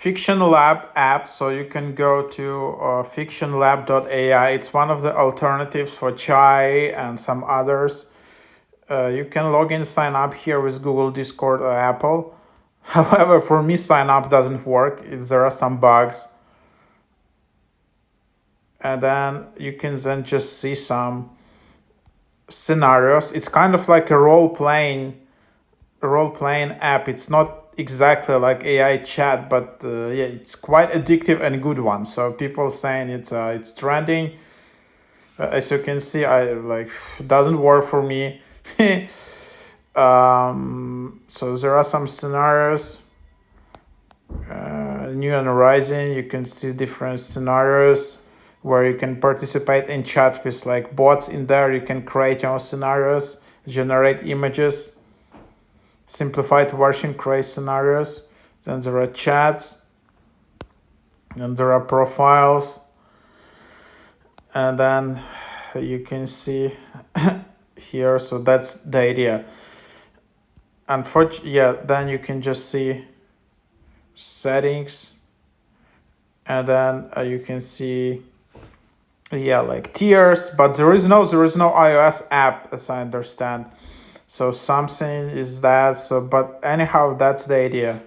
FictionLab app. So you can go to FictionLab.ai. It's one of the alternatives for Chai and some others. You can log in, sign up here with Google, Discord, or Apple. However, for me, sign up doesn't work. There are some bugs. And then you can then just see some scenarios. It's kind of like a role-playing app. It's not exactly like AI chat, but yeah, it's quite addictive and good one. So people saying it's trending. As you can see, I like doesn't work for me. So there are some scenarios. New and rising. You can see different scenarios where you can participate in chat with like bots in there. You can create your own scenarios, generate images, simplified version, create scenarios. Then there are chats, and there are profiles, and then you can see here. So that's the idea. Unfortunately, yeah. Then you can just see settings, and then you can see like tiers, but there is no iOS app as I understand. So something is that. So but anyhow, that's the idea.